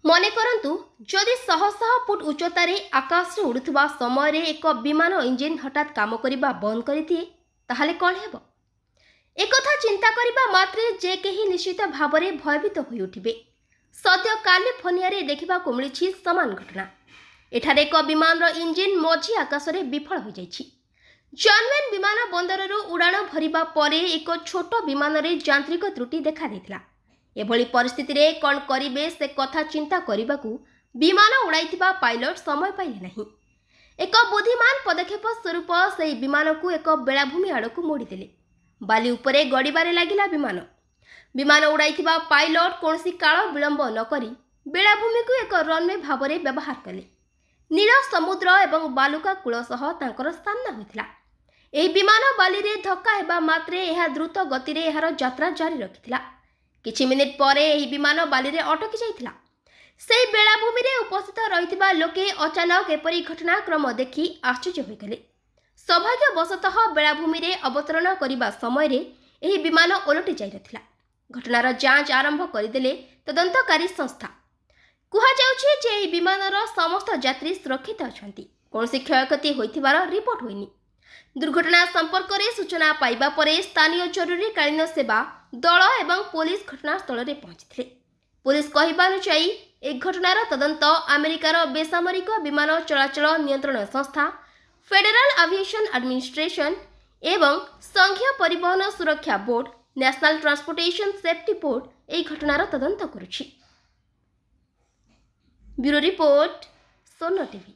ମନେ କରନ୍ତୁ ଯଦି ଶହ ଶହ ଫୁଟ ଉଚ୍ଚତାରେ ଆକାଶରେ ଉଡ଼ୁଥିବା ସମୟରେ ଏକ ବିମାନ ଇଞ୍ଜିନ୍ ହଠାତ୍ କାମ କରିବା ବନ୍ଦ କରିଦିଏ ତାହେଲେ କ'ଣ ହେବ? ଏକଥା ଚିନ୍ତା କରିବା ମାତ୍ରେ ଯେ କେହି ନିଶ୍ଚିତ ଭାବରେ ଭୟଭୀତ ହୋଇଉଠିବେ। ସଦ୍ୟ କାଲିଫର୍ଣ୍ଣିଆରେ ଦେଖିବାକୁ ମିଳିଛି ସମାନ ଘଟଣା। ଏଠାରେ ଏକ ବିମାନର ଇଞ୍ଜିନ୍ ମଝି ଆକାଶରେ ବିଫଳ ହୋଇଯାଇଛି। ଜନୱେନ୍ ବିମାନ ବନ୍ଦରରୁ ଉଡ଼ାଣ ଭରିବା ପରେ ଏକ ଛୋଟ ବିମାନରେ ଯାନ୍ତ୍ରିକ ତ୍ରୁଟି ଦେଖାଦେଇଥିଲା। ଏଭଳି ପରିସ୍ଥିତିରେ କ'ଣ କରିବେ ସେ କଥା ଚିନ୍ତା କରିବାକୁ ବିମାନ ଉଡ଼ାଇଥିବା ପାଇଲଟ ସମୟ ପାଇଲେ ନାହିଁ। ଏକ ବୁଦ୍ଧିମାନ ପଦକ୍ଷେପ ସ୍ୱରୂପ ସେହି ବିମାନକୁ ଏକ ବେଳାଭୂମି ଆଡ଼କୁ ମୋଡ଼ିଦେଲେ। ବାଲି ଉପରେ ଗଡ଼ିବାରେ ଲାଗିଲା ବିମାନ। ବିମାନ ଉଡ଼ାଇଥିବା ପାଇଲଟ କୌଣସି କାଳ ବିଳମ୍ବ ନ କରି ବେଳାଭୂମିକୁ ଏକ ରନୱେ ଭାବରେ ବ୍ୟବହାର କଲେ। ନୀଳ ସମୁଦ୍ର ଏବଂ ବାଲୁକା କୂଳ ସହ ତାଙ୍କର ସାମ୍ନା ହୋଇଥିଲା। ଏହି ବିମାନ ବାଲିରେ ଧକ୍କା ହେବା ମାତ୍ରେ ଏହା ଦ୍ରୁତ ଗତିରେ ଏହାର ଯାତ୍ରା ଜାରି ରଖିଥିଲା। କିଛି ମିନିଟ୍ ପରେ ଏହି ବିମାନ ବାଲିରେ ଅଟକି ଯାଇଥିଲା। ସେହି ବେଳାଭୂମିରେ ଉପସ୍ଥିତ ରହିଥିବା ଲୋକେ ଅଚାନକ ଏପରି ଘଟଣାକ୍ରମ ଦେଖି ଆଶ୍ଚର୍ଯ୍ୟ ହୋଇଗଲେ। ସୌଭାଗ୍ୟବଶତଃ ବେଳାଭୂମିରେ ଅବତରଣ କରିବା ସମୟରେ ଏହି ବିମାନ ଓଲଟି ଯାଇନଥିଲା। ଘଟଣାର ଯାଞ୍ଚ ଆରମ୍ଭ କରିଦେଲେ ତଦନ୍ତକାରୀ ସଂସ୍ଥା। କୁହାଯାଉଛି ଯେ ଏହି ବିମାନର ସମସ୍ତ ଯାତ୍ରୀ ସୁରକ୍ଷିତ ଅଛନ୍ତି। କୌଣସି କ୍ଷୟକ୍ଷତି ହୋଇଥିବାର ରିପୋର୍ଟ ହୋଇନି। ଦୁର୍ଘଟଣା ସମ୍ପର୍କରେ ସୂଚନା ପାଇବା ପରେ ସ୍ଥାନୀୟ ଜରୁରୀକାଳୀନ ସେବା ଦଳ ଏବଂ ପୋଲିସ ଘଟଣାସ୍ଥଳରେ ପହଞ୍ଚିଥିଲେ। ପୋଲିସ କହିବା ଅନୁଯାୟୀ ଏହି ଘଟଣାର ତଦନ୍ତ ଆମେରିକାର ବେସାମରିକ ବିମାନ ଚଳାଚଳ ନିୟନ୍ତ୍ରଣ ସଂସ୍ଥା ଫେଡେରାଲ ଆଭିଏସନ୍ ଆଡମିନିଷ୍ଟ୍ରେସନ ଏବଂ ସଂଘୀୟ ପରିବହନ ସୁରକ୍ଷା board national transportation safety board ଏହି ଘଟଣାର ତଦନ୍ତ କରୁଛି। ବ୍ୟୁରୋ ରିପୋର୍ଟ, ସ୍ୱର୍ଣ୍ଣ ଟିଭି।